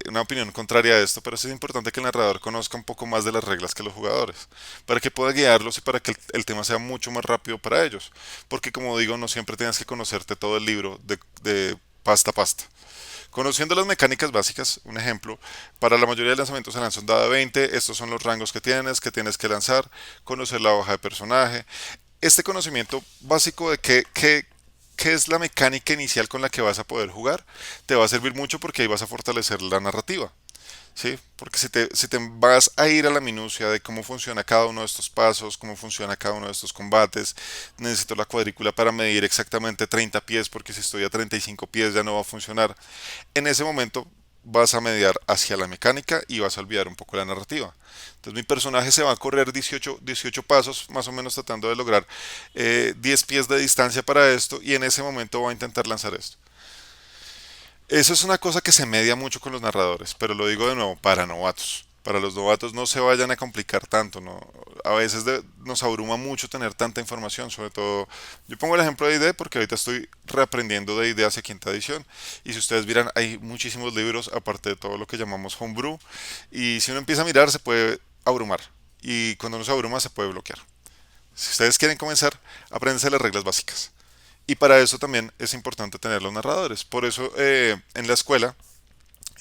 una opinión contraria a esto, pero sí es importante que el narrador conozca un poco más de las reglas que los jugadores, para que pueda guiarlos y para que el tema sea mucho más rápido para ellos. Porque como digo, no siempre tienes que conocerte todo el libro de pasta a pasta. Conociendo las mecánicas básicas, un ejemplo, para la mayoría de lanzamientos se lanza un dado de 20, estos son los rangos que tienes que lanzar, conocer la hoja de personaje. Este conocimiento básico de qué es la mecánica inicial con la que vas a poder jugar, te va a servir mucho porque ahí vas a fortalecer la narrativa. ¿Sí? Porque si te vas a ir a la minucia de cómo funciona cada uno de estos pasos, cómo funciona cada uno de estos combates, necesito la cuadrícula para medir exactamente 30 pies, porque si estoy a 35 pies ya no va a funcionar. En ese momento vas a mediar hacia la mecánica y vas a olvidar un poco la narrativa. Entonces mi personaje se va a correr 18 pasos, más o menos tratando de lograr 10 pies de distancia para esto, y en ese momento va a intentar lanzar esto. Eso es una cosa que se media mucho con los narradores, pero lo digo de nuevo, para novatos. Para los novatos no se vayan a complicar tanto, ¿no? A veces nos abruma mucho tener tanta información, sobre todo, yo pongo el ejemplo de ID porque ahorita estoy reaprendiendo de ID hacia quinta edición, y si ustedes miran hay muchísimos libros aparte de todo lo que llamamos homebrew, y si uno empieza a mirar se puede abrumar, y cuando uno se abruma se puede bloquear. Si ustedes quieren comenzar, apréndanse las reglas básicas. Y para eso también es importante tener los narradores. Por eso en la escuela,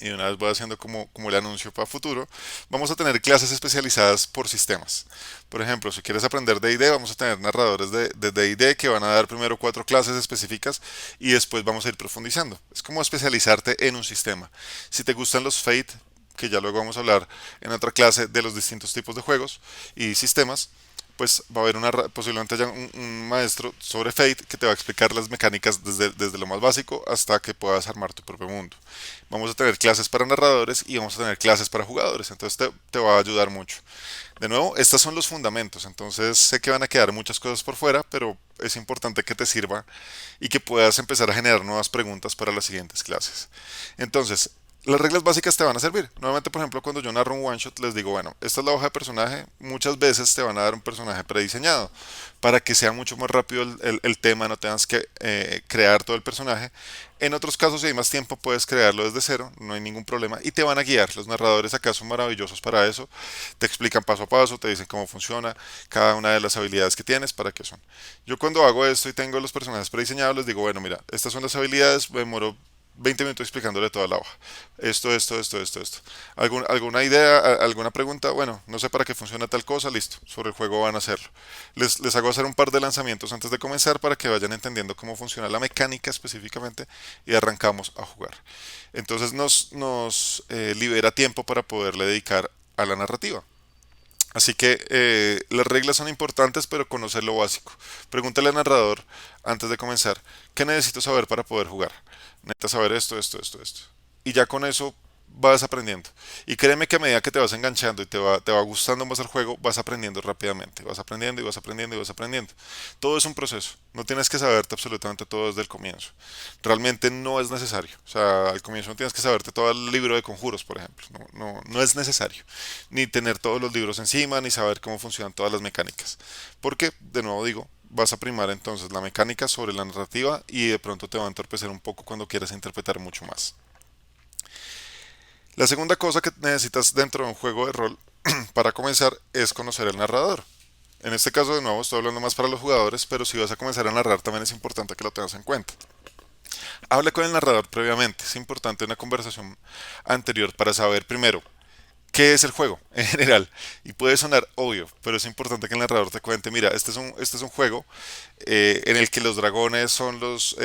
y una vez voy haciendo como el anuncio para futuro, vamos a tener clases especializadas por sistemas. Por ejemplo, si quieres aprender D&D, vamos a tener narradores de D&D que van a dar primero 4 clases específicas y después vamos a ir profundizando. Es como especializarte en un sistema. Si te gustan los Fate, que ya luego vamos a hablar en otra clase de los distintos tipos de juegos y sistemas, pues va a haber posiblemente haya un maestro sobre Fate que te va a explicar las mecánicas desde lo más básico hasta que puedas armar tu propio mundo. Vamos a tener clases para narradores y vamos a tener clases para jugadores, entonces te va a ayudar mucho. De nuevo, estos son los fundamentos, entonces sé que van a quedar muchas cosas por fuera, pero es importante que te sirva y que puedas empezar a generar nuevas preguntas para las siguientes clases. Entonces, las reglas básicas te van a servir. Nuevamente, por ejemplo, cuando yo narro un one shot, les digo, bueno, esta es la hoja de personaje. Muchas veces te van a dar un personaje prediseñado para que sea mucho más rápido el tema, no tengas que crear todo el personaje. En otros casos, si hay más tiempo, puedes crearlo desde cero, no hay ningún problema y te van a guiar. Los narradores acá son maravillosos para eso. Te explican paso a paso, te dicen cómo funciona cada una de las habilidades que tienes, para qué son. Yo cuando hago esto y tengo los personajes prediseñados, les digo, bueno, mira, estas son las habilidades, me demoro 20 minutos explicándole toda la hoja. Esto. ¿Alguna idea, alguna pregunta? Bueno, no sé para qué funciona tal cosa, listo. Sobre el juego van a hacerlo. Les hago hacer un par de lanzamientos antes de comenzar para que vayan entendiendo cómo funciona la mecánica específicamente y arrancamos a jugar. Entonces nos libera tiempo para poderle dedicar a la narrativa. Así que las reglas son importantes, pero conocer lo básico. Pregúntale al narrador antes de comenzar, ¿qué necesito saber para poder jugar? Necesitas saber esto. Y ya con eso vas aprendiendo. Y créeme que a medida que te vas enganchando y te va gustando más el juego, vas aprendiendo rápidamente. Vas aprendiendo y vas aprendiendo y vas aprendiendo. Todo es un proceso. No tienes que saberte absolutamente todo desde el comienzo. Realmente no es necesario. O sea, al comienzo no tienes que saberte todo el libro de conjuros, por ejemplo. No es necesario. Ni tener todos los libros encima, ni saber cómo funcionan todas las mecánicas. Porque, de nuevo digo, vas a primar entonces la mecánica sobre la narrativa y de pronto te va a entorpecer un poco cuando quieras interpretar mucho más. La segunda cosa que necesitas dentro de un juego de rol para comenzar es conocer el narrador. En este caso, de nuevo, estoy hablando más para los jugadores, pero si vas a comenzar a narrar también es importante que lo tengas en cuenta. Habla con el narrador previamente, es importante una conversación anterior para saber primero qué es el juego en general. Y puede sonar obvio, pero es importante que el narrador te cuente, mira, este es un juego en el que los dragones son los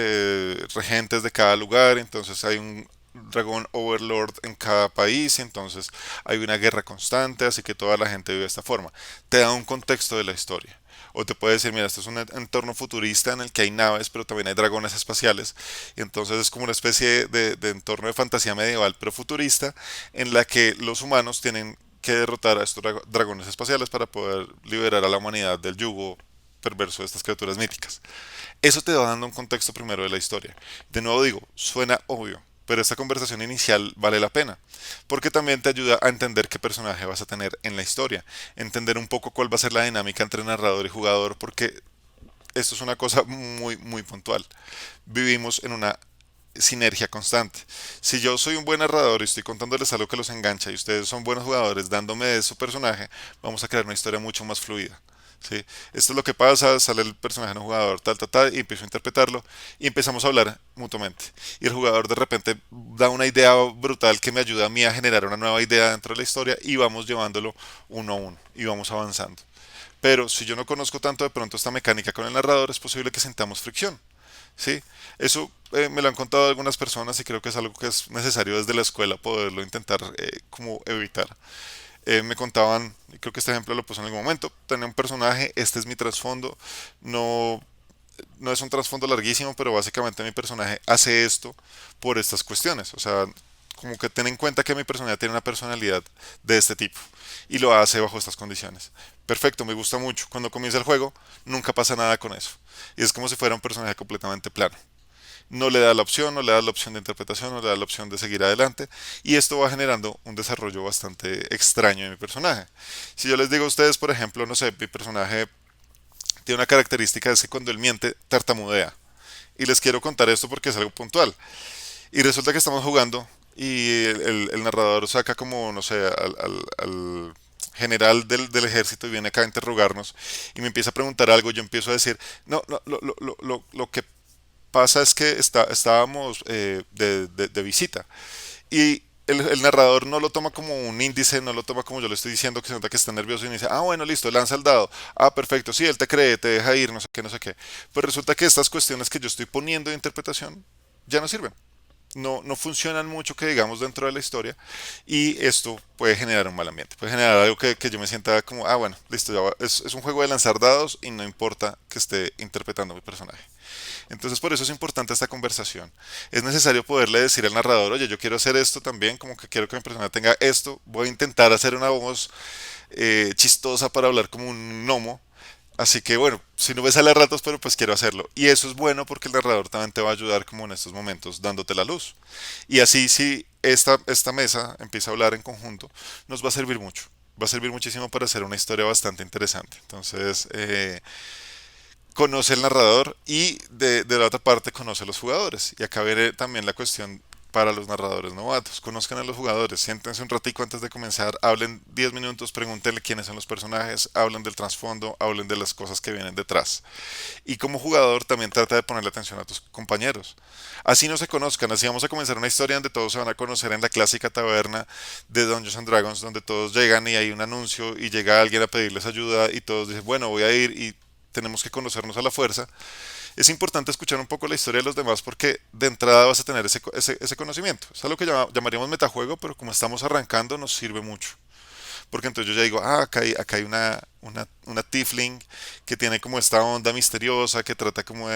regentes de cada lugar, entonces hay un dragón overlord en cada país, entonces hay una guerra constante, así que toda la gente vive de esta forma. Te da un contexto de la historia. O te puede decir, mira, esto es un entorno futurista en el que hay naves, pero también hay dragones espaciales. Y entonces es como una especie de entorno de fantasía medieval, pero futurista, en la que los humanos tienen que derrotar a estos dragones espaciales para poder liberar a la humanidad del yugo perverso de estas criaturas míticas. Eso te va dando un contexto primero de la historia. De nuevo digo, suena obvio, pero esta conversación inicial vale la pena, porque también te ayuda a entender qué personaje vas a tener en la historia, entender un poco cuál va a ser la dinámica entre narrador y jugador, porque esto es una cosa muy puntual. Vivimos en una sinergia constante. Si yo soy un buen narrador y estoy contándoles algo que los engancha y ustedes son buenos jugadores dándome de su personaje, vamos a crear una historia mucho más fluida. ¿Sí? Esto es lo que pasa, sale el personaje en un jugador, y empiezo a interpretarlo y empezamos a hablar mutuamente. Y el jugador de repente da una idea brutal que me ayuda a mí a generar una nueva idea dentro de la historia y vamos llevándolo uno a uno y vamos avanzando. Pero si yo no conozco tanto de pronto esta mecánica con el narrador, es posible que sintamos fricción. ¿Sí? Eso me lo han contado algunas personas y creo que es algo que es necesario desde la escuela poderlo intentar como evitar. Me contaban, y creo que este ejemplo lo puse en algún momento, tenía un personaje, este es mi trasfondo, no, no es un trasfondo larguísimo, pero básicamente mi personaje hace esto por estas cuestiones. O sea, como que ten en cuenta que mi personaje tiene una personalidad de este tipo y lo hace bajo estas condiciones. Perfecto, me gusta mucho. Cuando comienza el juego, nunca pasa nada con eso. Y es como si fuera un personaje completamente plano. No le da la opción, no le da la opción de interpretación, no le da la opción de seguir adelante. Y esto va generando un desarrollo bastante extraño de mi personaje. Si yo les digo a ustedes, por ejemplo, no sé, mi personaje tiene una característica, es que cuando él miente, tartamudea. Y les quiero contar esto porque es algo puntual. Y resulta que estamos jugando y el narrador saca como, no sé, al general del ejército y viene acá a interrogarnos y me empieza a preguntar algo. Yo empiezo a decir, no, no lo que pasa es que estábamos de visita. Y el narrador no lo toma como un índice, no lo toma como yo le estoy diciendo, que se nota que está nervioso y dice, ah, bueno, listo, lanza el dado. Ah, perfecto, sí, él te cree, te deja ir, no sé qué, no sé qué. Pues resulta que estas cuestiones que yo estoy poniendo de interpretación ya no sirven. No funcionan mucho que digamos dentro de la historia y esto puede generar un mal ambiente, puede generar algo que yo me sienta como, ah, bueno, listo, es un juego de lanzar dados y no importa que esté interpretando mi personaje. Entonces por eso es importante esta conversación. Es necesario poderle decir al narrador, oye, yo quiero hacer esto también, como que quiero que mi persona tenga esto, voy a intentar hacer una voz chistosa para hablar como un gnomo. Así que bueno, si no me sale a ratos, pero pues quiero hacerlo. Y eso es bueno porque el narrador también te va a ayudar como en estos momentos dándote la luz. Y así si esta mesa empieza a hablar en conjunto, nos va a servir mucho. Va a servir muchísimo para hacer una historia bastante interesante. Entonces, conoce el narrador y de la otra parte conoce a los jugadores. Y acá viene también la cuestión para los narradores novatos. Conozcan a los jugadores, siéntense un ratico antes de comenzar, hablen 10 minutos, pregúntenle quiénes son los personajes, hablen del trasfondo, hablen de las cosas que vienen detrás. Y como jugador también trata de ponerle atención a tus compañeros. Así no se conozcan, así vamos a comenzar una historia donde todos se van a conocer en la clásica taberna de Dungeons and Dragons, donde todos llegan y hay un anuncio y llega alguien a pedirles ayuda y todos dicen, bueno, voy a ir y tenemos que conocernos a la fuerza. Es importante escuchar un poco la historia de los demás porque de entrada vas a tener ese conocimiento. Es algo que llamaríamos metajuego, pero como estamos arrancando nos sirve mucho. Porque entonces yo ya digo, acá hay una tiefling que tiene como esta onda misteriosa, que trata como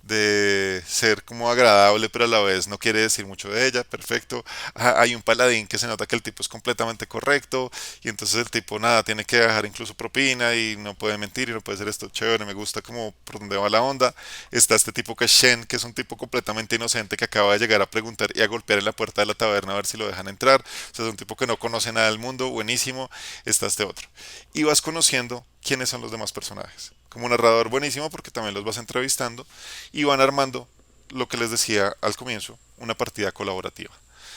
de ser como agradable, pero a la vez no quiere decir mucho de ella, perfecto. Hay un paladín que se nota que el tipo es completamente correcto, y entonces el tipo nada, tiene que dejar incluso propina y no puede mentir y no puede ser esto chévere, me gusta como por dónde va la onda. Está este tipo que es Shen, que es un tipo completamente inocente que acaba de llegar a preguntar y a golpear en la puerta de la taberna a ver si lo dejan entrar. O sea, es un tipo que no conoce nada del mundo, buenísimo. Está este otro. Y vas conociendo quiénes son los demás personajes. Como narrador buenísimo porque también los vas entrevistando y van armando lo que les decía al comienzo, una partida colaborativa.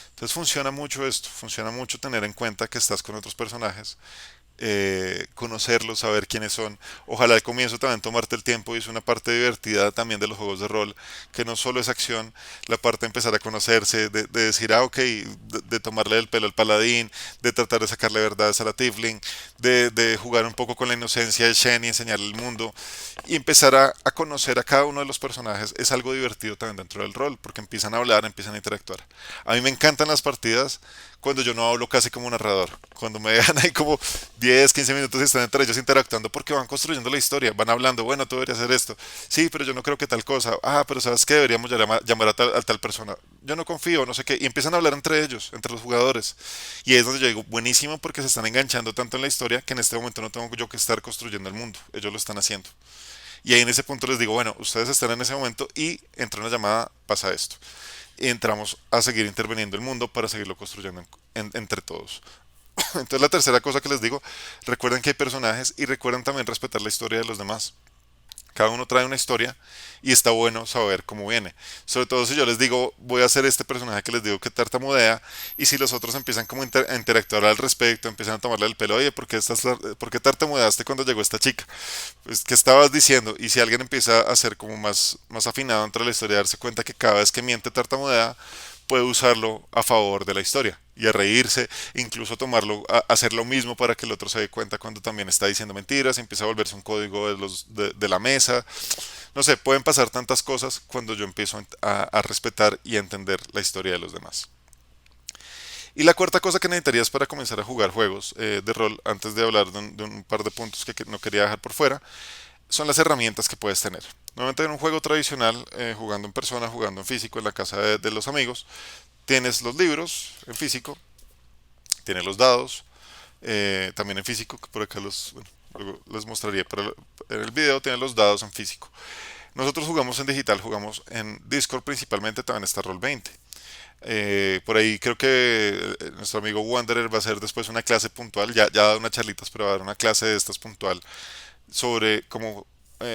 Entonces funciona mucho esto, funciona mucho tener en cuenta que estás con otros personajes, conocerlos, saber quiénes son. Ojalá al comienzo también tomarte el tiempo y es una parte divertida también de los juegos de rol, que no solo es acción, la parte de empezar a conocerse, de decir, ok, de tomarle el pelo al paladín, de tratar de sacarle verdades a la Tifling, de jugar un poco con la inocencia de Shen y enseñarle el mundo y empezar a conocer a cada uno de los personajes es algo divertido también dentro del rol, porque empiezan a hablar, empiezan a interactuar. A mí me encantan las partidas cuando yo no hablo casi como narrador, cuando me dejan ahí como 10 15 minutos y están entre ellos interactuando porque van construyendo la historia, van hablando, bueno, tú deberías hacer esto, sí, pero yo no creo que tal cosa, pero sabes que deberíamos llamar a tal persona, yo no confío, no sé qué, y empiezan a hablar entre ellos, entre los jugadores, y ahí es donde yo digo, buenísimo porque se están enganchando tanto en la historia que en este momento no tengo yo que estar construyendo el mundo, ellos lo están haciendo. Y ahí en ese punto les digo, bueno, ustedes están en ese momento y entra una llamada, pasa esto. Y entramos a seguir interviniendo el mundo para seguirlo construyendo entre todos. Entonces la tercera cosa que les digo, recuerden que hay personajes y recuerden también respetar la historia de los demás. Cada uno trae una historia y está bueno saber cómo viene. Sobre todo si yo les digo, voy a hacer este personaje que les digo que tartamudea, y si los otros empiezan como a interactuar al respecto, empiezan a tomarle el pelo, oye, ¿por qué tartamudeaste cuando llegó esta chica? Pues, ¿qué estabas diciendo? Y si alguien empieza a ser como más afinado entre la historia, darse cuenta que cada vez que miente tartamudea, puede usarlo a favor de la historia y a reírse, incluso tomarlo, hacer lo mismo para que el otro se dé cuenta cuando también está diciendo mentiras, empieza a volverse un código de la mesa. No sé, pueden pasar tantas cosas cuando yo empiezo a respetar y a entender la historia de los demás. Y la cuarta cosa que necesitarías para comenzar a jugar juegos de rol, antes de hablar de un par de puntos que no quería dejar por fuera, son las herramientas que puedes tener. Normalmente en un juego tradicional, jugando en persona, jugando en físico, en la casa de los amigos, tienes los libros en físico, tienes los dados, también en físico, que por acá bueno, luego les mostraría, pero en el video tienes los dados en físico. Nosotros jugamos en digital, jugamos en Discord principalmente, también está Roll20. Por ahí creo que nuestro amigo Wanderer va a hacer después una clase puntual, ya ha dado unas charlitas, pero va a dar una clase de estas puntual sobre cómo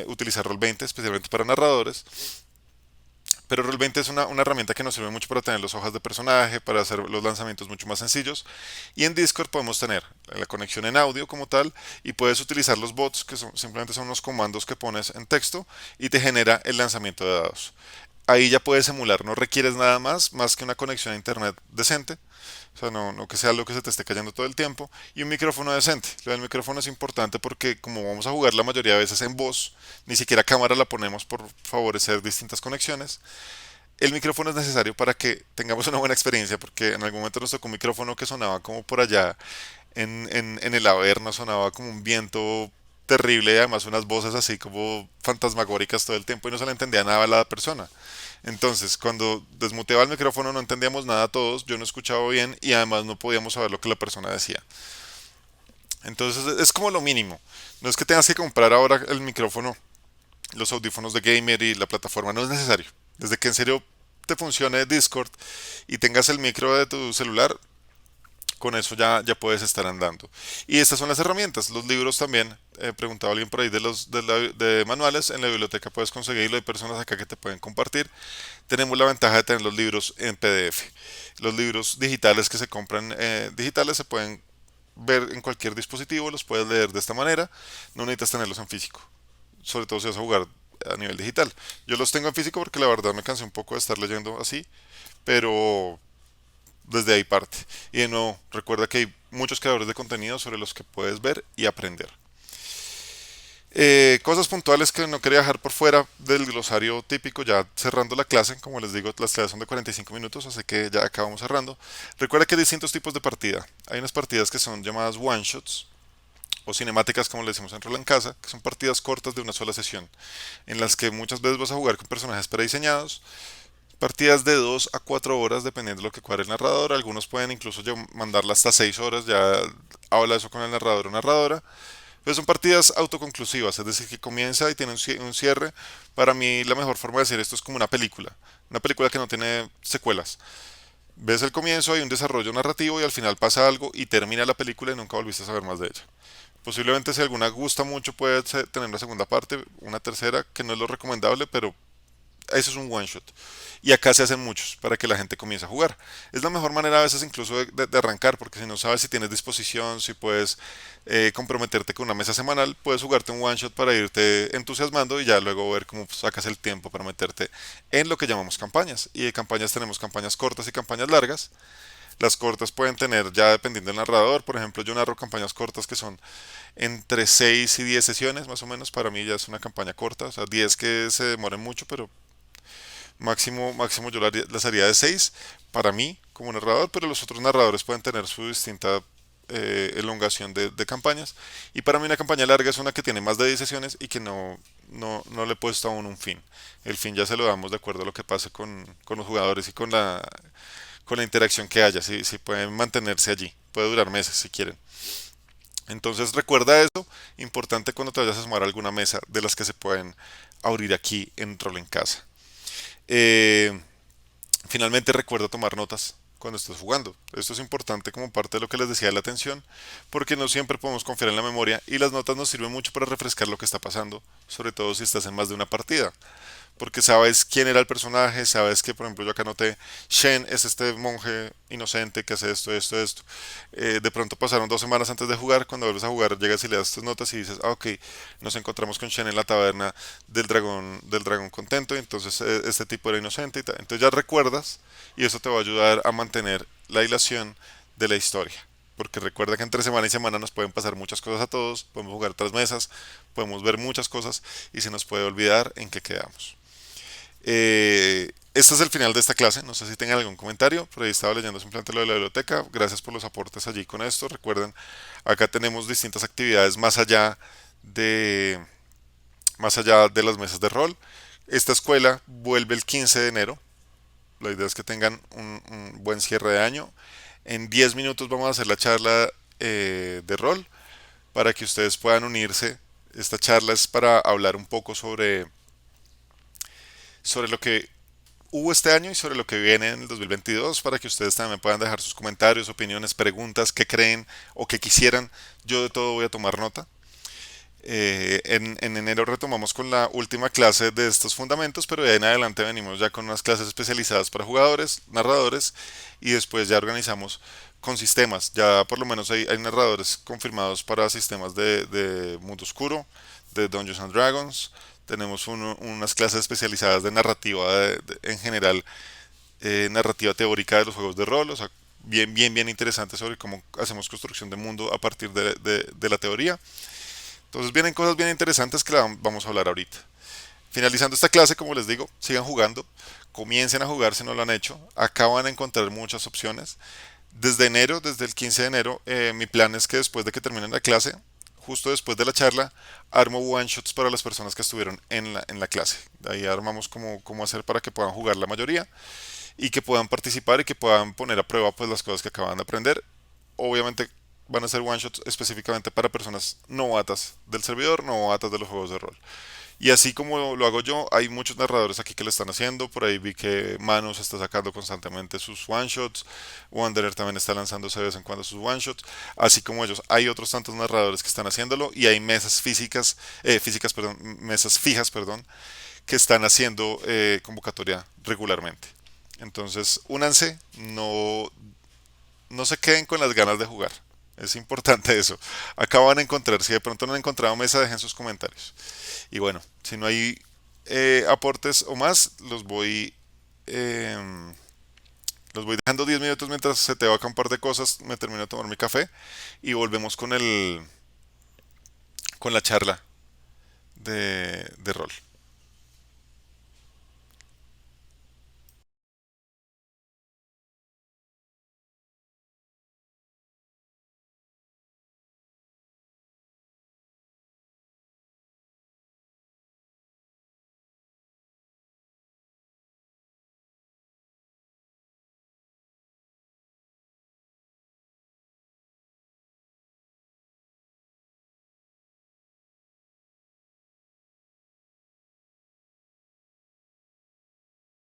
utilizar Roll20, especialmente para narradores. Pero Roll20 es una herramienta que nos sirve mucho para tener las hojas de personaje, para hacer los lanzamientos mucho más sencillos. Y en Discord podemos tener la conexión en audio como tal y puedes utilizar los bots, que simplemente son unos comandos que pones en texto y te genera el lanzamiento de dados. Ahí ya puedes emular, no requieres nada más que una conexión a internet decente, o sea, no que sea algo que se te esté cayendo todo el tiempo, y un micrófono decente. Lo del micrófono es importante porque como vamos a jugar la mayoría de veces en voz, ni siquiera cámara la ponemos por favorecer distintas conexiones. El micrófono es necesario para que tengamos una buena experiencia, porque en algún momento nos tocó un micrófono que sonaba como por allá en el Averno, sonaba como un viento terrible y además unas voces así como fantasmagóricas todo el tiempo y no se le entendía nada a la persona. Entonces, cuando desmuteaba el micrófono no entendíamos nada todos, yo no escuchaba bien y además no podíamos saber lo que la persona decía. Entonces es como lo mínimo. No es que tengas que comprar ahora el micrófono, los audífonos de gamer y la plataforma, no es necesario. Desde que en serio te funcione Discord y tengas el micro de tu celular, con eso ya puedes estar andando. Y estas son las herramientas. Los libros también, preguntaba alguien por ahí de manuales, en la biblioteca puedes conseguirlo, hay personas acá que te pueden compartir. Tenemos la ventaja de tener los libros en PDF. Los libros digitales que se compran digitales se pueden ver en cualquier dispositivo, los puedes leer de esta manera, no necesitas tenerlos en físico, sobre todo si vas a jugar a nivel digital. Yo los tengo en físico porque la verdad me cansé un poco de estar leyendo así, pero desde ahí parte. Y de nuevo, recuerda que hay muchos creadores de contenido sobre los que puedes ver y aprender. Cosas puntuales que no quería dejar por fuera del glosario típico, ya cerrando la clase, como les digo, las clases son de 45 minutos, así que ya acabamos cerrando. Recuerda que hay distintos tipos de partida. Hay unas partidas que son llamadas one shots o cinemáticas, como le decimos en Rol en Casa, que son partidas cortas de una sola sesión, en las que muchas veces vas a jugar con personajes prediseñados. Partidas de 2 a 4 horas, dependiendo de lo que cuadre el narrador. Algunos pueden incluso mandarla hasta 6 horas, ya habla eso con el narrador o narradora. Pues son partidas autoconclusivas, es decir, que comienza y tiene un cierre. Para mí la mejor forma de decir esto es como una película que no tiene secuelas. Ves el comienzo, hay un desarrollo narrativo y al final pasa algo y termina la película y nunca volviste a saber más de ella. Posiblemente si alguna gusta mucho puede tener una segunda parte, una tercera, que no es lo recomendable, pero eso es un one shot. Y acá se hacen muchos para que la gente comience a jugar. Es la mejor manera a veces incluso de arrancar, porque si no sabes si tienes disposición, si puedes comprometerte con una mesa semanal, puedes jugarte un one shot para irte entusiasmando y ya luego ver cómo sacas el tiempo para meterte en lo que llamamos campañas. Y de campañas tenemos campañas cortas y campañas largas. Las cortas pueden tener, ya dependiendo del narrador, por ejemplo, yo narro campañas cortas que son entre 6 y 10 sesiones, más o menos. Para mí ya es una campaña corta, o sea, 10 que se demoren mucho, pero máximo yo las haría de 6 para mí como narrador, pero los otros narradores pueden tener su distinta elongación de campañas. Y para mí una campaña larga es una que tiene más de 10 sesiones y que no le he puesto aún un fin. El fin ya se lo damos de acuerdo a lo que pase con los jugadores y con la interacción que haya, si pueden mantenerse allí. Puede durar meses si quieren. Entonces recuerda eso, importante cuando te vayas a sumar a alguna mesa de las que se pueden abrir aquí en Rol en Casa. Eh, Finalmente recuerda tomar notas cuando estés jugando. Esto es importante como parte de lo que les decía de la atención, porque no siempre podemos confiar en la memoria y las notas nos sirven mucho para refrescar lo que está pasando, sobre todo si estás en más de una partida. Porque sabes quién era el personaje, sabes que, por ejemplo, yo acá noté, Shen es este monje inocente que hace esto, esto, esto. De pronto pasaron 2 semanas antes de jugar, cuando vuelves a jugar llegas y le das tus notas y dices, ah, ok, nos encontramos con Shen en la taberna del dragón contento, y entonces este tipo era inocente y tal. Entonces ya recuerdas y eso te va a ayudar a mantener la hilación de la historia. Porque recuerda que entre semana y semana nos pueden pasar muchas cosas a todos, podemos jugar otras mesas, podemos ver muchas cosas y se nos puede olvidar en qué quedamos. Este es el final de esta clase. No sé si tengan algún comentario. Por ahí estaba leyendo simplemente lo de la biblioteca. Gracias por los aportes allí con esto. Recuerden, acá tenemos distintas actividades de, más allá de las mesas de rol. Esta escuela vuelve el 15 de enero. La idea es que tengan un buen cierre de año. En 10 minutos vamos a hacer la charla de rol para que ustedes puedan unirse. Esta charla es para hablar un poco sobre lo que hubo este año y sobre lo que viene en el 2022 para que ustedes también puedan dejar sus comentarios, opiniones, preguntas, qué creen o qué quisieran. Yo de todo voy a tomar nota. En enero retomamos con la última clase de estos fundamentos, pero de ahí en adelante venimos ya con unas clases especializadas para jugadores, narradores y después ya organizamos con sistemas. Ya por lo menos hay narradores confirmados para sistemas de Mundo Oscuro, de Dungeons and Dragons. Tenemos unas clases especializadas de narrativa en general, narrativa teórica de los juegos de rol, o sea, bien interesante sobre cómo hacemos construcción de mundo a partir de la teoría. Entonces vienen cosas bien interesantes que vamos a hablar ahorita. Finalizando esta clase, como les digo, sigan jugando, comiencen a jugar si no lo han hecho. Acá van a encontrar muchas opciones. Desde enero, desde el 15 de enero, mi plan es que después de que terminen la clase, justo después de la charla, armo one shots para las personas que estuvieron en la clase. Ahí armamos cómo hacer para que puedan jugar la mayoría y que puedan participar y que puedan poner a prueba pues las cosas que acaban de aprender. Obviamente van a ser one shots específicamente para personas novatas del servidor, novatas de los juegos de rol. Y así como lo hago yo, hay muchos narradores aquí que lo están haciendo. Por ahí vi que Manus está sacando constantemente sus one shots. Wanderer también está lanzándose de vez en cuando sus one shots. Así como ellos, hay otros tantos narradores que están haciéndolo y hay mesas físicas, perdón, mesas fijas, perdón, que están haciendo convocatoria regularmente. Entonces, únanse, no se queden con las ganas de jugar. Es importante eso. Acá van a encontrar, si de pronto no han encontrado mesa, dejen sus comentarios. Y bueno, si no hay aportes o más, eh, los voy dejando 10 minutos mientras se te va acá un par de cosas, me termino de tomar mi café y volvemos con la charla de rol.